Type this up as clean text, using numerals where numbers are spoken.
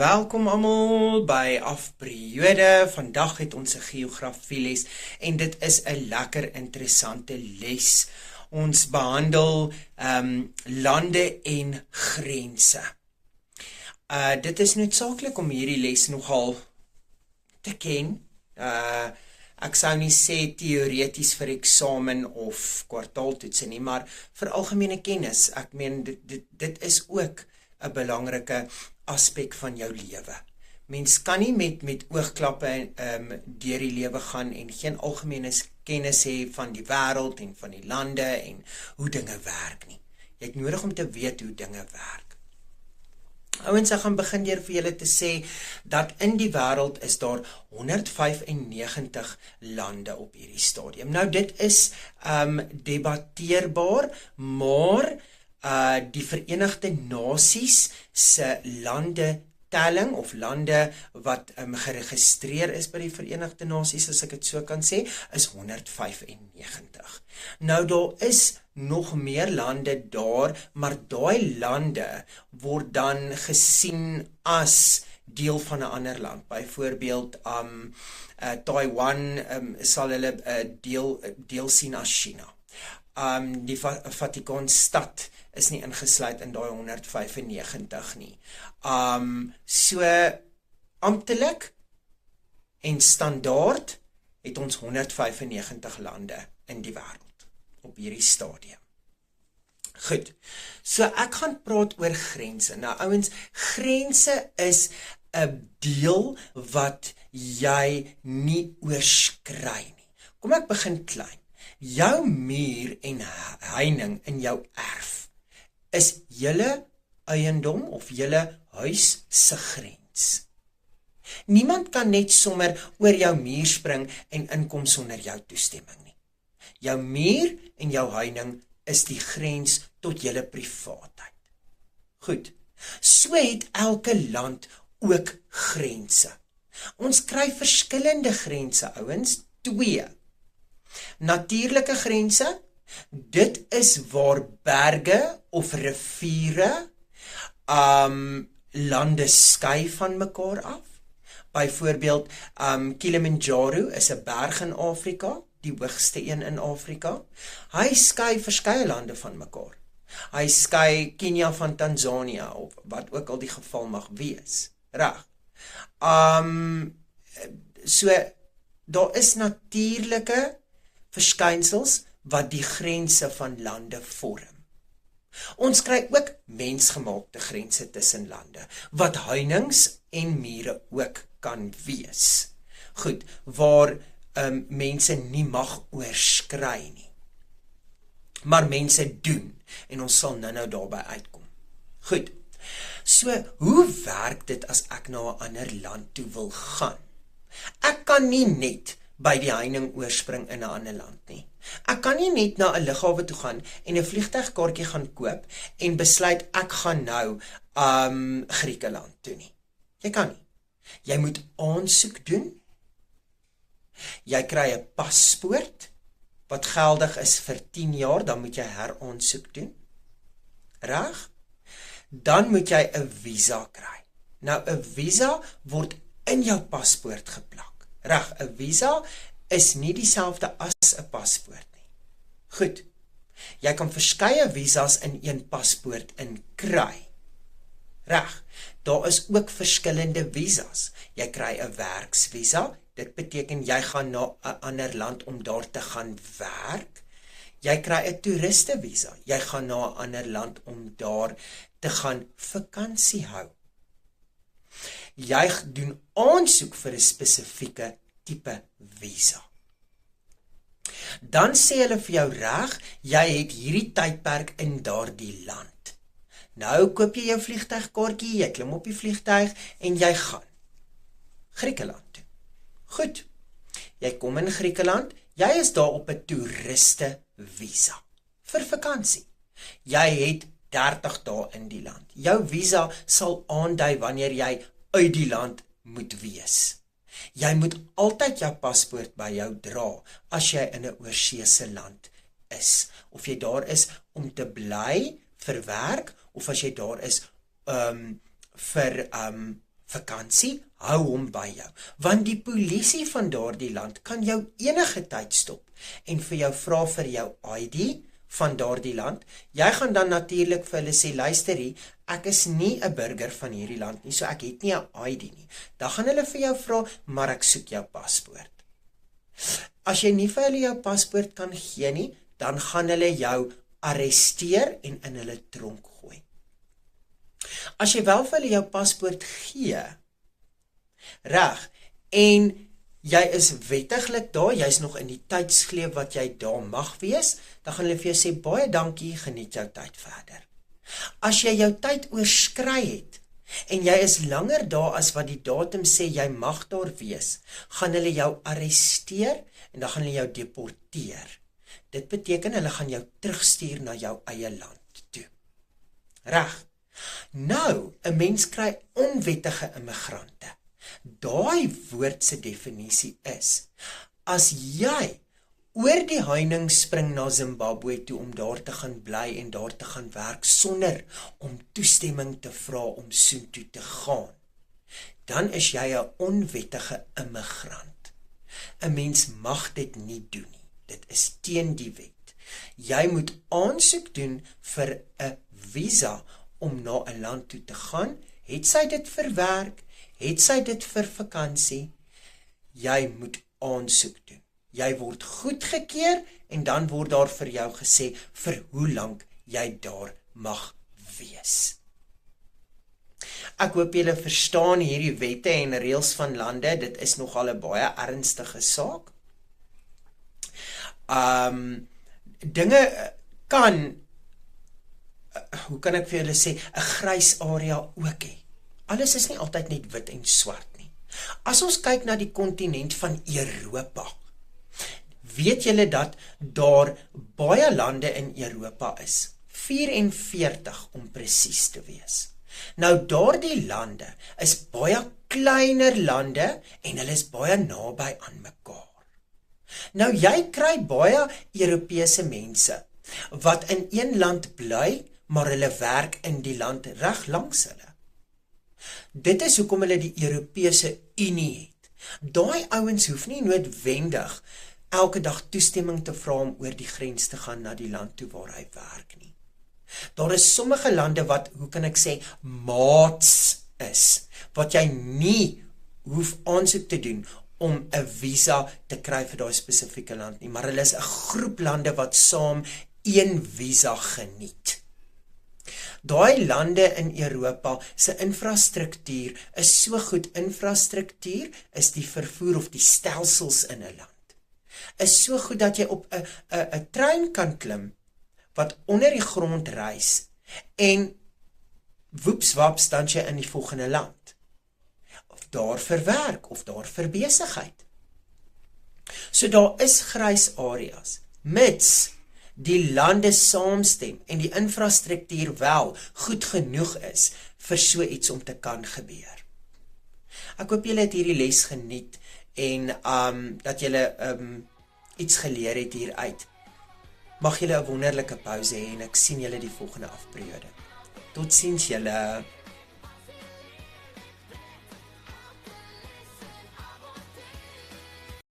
Welkom almal by Afperiode. Vandag het ons 'n geografieles en dit is 'n lekker interessante les. Ons behandel lande en grense. Dit is noodsaaklik om hierdie les nogal te ken. Ek sou nie sê teoreties vir eksamen of kwartaaltoetse nie, maar vir algemene kennis. Ek meen dit is ook 'n belangrike aspek van jou lewe. Mens kan nie met oogklappe deur die lewe gaan en geen algemene kennis hê van die wêreld en van die lande en hoe dinge werk nie. Jy het nodig om te weet hoe dinge werk. Ouens, ek gaan begin deur vir julle te sê dat in die wêreld is daar 195 lande op hierdie stadium. Nou dit is debatteerbaar, maar die Verenigde Nasies se lande telling of lande wat geregistreer is by die Verenigde Nasies, as ek dit so kan sê, is 195. Nou daar is nog meer lande daar, maar daai lande word dan gesien as deel van 'n ander land. Byvoorbeeld Taiwan sal hulle deel sien as China. Die Vatikanstad is nie ingesluit in daai 195 nie. So amptelik en standaard het ons 195 lande in die wêreld op hierdie stadium. Goed, so ek gaan praat oor grense. Nou ouens, grense is 'n deel wat jy nie oorskry nie. Kom ek begin klein. Jou muur en heining in jou erf is julle eiendom of julle huis se grens. Niemand kan net sommer oor jou muur spring en inkom sonder jou toestemming nie. Jou muur en jou heining is die grens tot julle privaatheid. Goed, so het elke land ook grense. Ons kry verskillende grense, ouens, 2. Natuurlike grense, dit is waar berge of riviere lande skei van mekaar af. Byvoorbeeld Kilimanjaro is 'n berg in Afrika, die hoogste een in Afrika. Hy skei verskeie lande van mekaar. Hy skei Kenia van Tanzania of wat ook al die geval mag wees. Reg. So daar is natuurlike verskynsels wat die grense van lande vorm. Ons kry ook mensgemaakte grense tussen lande, wat heininge en mure ook kan wees. Goed, waar mense nie mag oorskry nie. Maar mense doen, en ons sal nou daarby uitkom. Goed, so hoe werk dit as ek na 'n ander land toe wil gaan? Ek kan nie net by die heining oorspring in 'n ander land nie. Ek kan nie net na 'n lughawe toe gaan en 'n vliegtuigkaartjie gaan koop en besluit ek gaan nou Griekeland toe nie. Jy kan nie. Jy moet aansoek doen. Jy kry 'n paspoort wat geldig is vir 10 jaar, dan moet jy heraansoek doen. Reg? Dan moet jy 'n visa kry. Nou 'n visa word in jou paspoort geplak. Reg, 'n visa is nie dieselfde as 'n paspoort nie. Goed, jy kan verskeie visas in een paspoort kry. Reg, daar is ook verskillende visas. Jy kry 'n werksvisa, dit beteken jy gaan na 'n ander land om daar te gaan werk. Jy kry 'n toeristevisa, jy gaan na 'n ander land om daar te gaan vakansie hou. Jy doen aansoek vir 'n spesifieke tipe visa. Dan sê hulle vir jou reg, jy het hierdie tydperk in daardie land. Nou koop jy jou vliegtuigkaartjie, jy klim op die vliegtuig en jy gaan Griekeland toe. Goed, jy kom in Griekeland, jy is daar op 'n toeristevisa vir vakansie. Jy het 30 dae in die land. Jou visa sal aandui wanneer jy uit die land moet wees. Jy moet altyd jou paspoort by jou dra as jy in 'n oorseese land is. Of jy daar is om te bly vir werk of as jy daar is vir vakansie, hou hom by jou, want die polisie van daardie land kan jou enige tyd stop en vir jou vra vir jou ID van daardie land. Jy gaan dan natuurlik vir hulle sê, luister hier, ek is nie 'n burger van hierdie land nie, so ek het nie 'n ID nie. Dan gaan hulle vir jou vra, maar ek soek jou paspoort. As jy nie vir hulle jou paspoort kan gee nie, dan gaan hulle jou arresteer en in hulle tronk gooi. As jy wel vir hulle jou paspoort gee, reg, en jy is wettiglik daar, jy is nog in die tydsgleep wat jy daar mag wees, dan gaan hulle vir jou sê, baie dankie, geniet jou tyd verder. As jy jou tyd oorskry het, en jy is langer daar as wat die datum sê jy mag daar wees, gaan hulle jou arresteer, en dan gaan hulle jou deporteer. Dit beteken, hulle gaan jou terugstuur na jou eie land toe. Reg. Nou, 'n mens kry onwettige immigrante. Daai woord se definisie is, as jy oor die heining spring na Zimbabwe toe om daar te gaan bly en daar te gaan werk sonder om toestemming te vra om soontoe te gaan, dan is jy 'n onwettige immigrant. 'n Mens mag dit nie doen nie. Dit is teen die wet. Jy moet aansoek doen vir 'n visa om na 'n land toe te gaan, het sy dit vir werk, het sy dit vir vakansie, jy moet aansoek doen. Jy word goedgekeur en dan word daar vir jou gesê vir hoe lank jy daar mag wees. Ek hoop julle verstaan hierdie wette en reëls van lande, dit is nogal 'n baie ernstige saak. Dinge kan, hoe kan ek vir julle sê, 'n grys area ook hê. Alles is nie altyd net wit en swart nie. As ons kyk na die kontinent van Europa, weet julle dat daar baie lande in Europa is, 44 om presies te wees. Nou daardie lande is baie kleiner lande en hulle is baie naby aan mekaar. Nou jy kry baie Europese mense wat in een land bly, maar hulle werk in die land reg langs hulle. Dit is hoekom hulle die Europese Unie het. Daai ouens hoef nie noodwendig elke dag toestemming te vra om oor die grens te gaan na die land toe waar hy werk nie. Daar is sommige lande wat, hoe kan ek sê, maats is, wat jy nie hoef aansoek te doen om 'n visa te kry vir daai spesifieke land nie, maar hulle is 'n groep lande wat saam een visa geniet. Daai lande in Europa se infrastruktuur is so goed. Infrastruktuur is die vervoer of die stelsels in 'n land. Is so goed dat jy op 'n trein kan klim wat onder die grond reis en woepswaps dan jy in die volgende land. Of daar vir werk of daar vir besigheid. So daar is grys areas, mits die lande saamstem en die infrastruktuur wel goed genoeg is vir so iets om te kan gebeur. Ek hoop julle het hierdie les geniet en dat julle iets geleer het hieruit. Mag julle 'n wonderlike pouse hê en ek sien julle die volgende afperiode. Totsiens julle.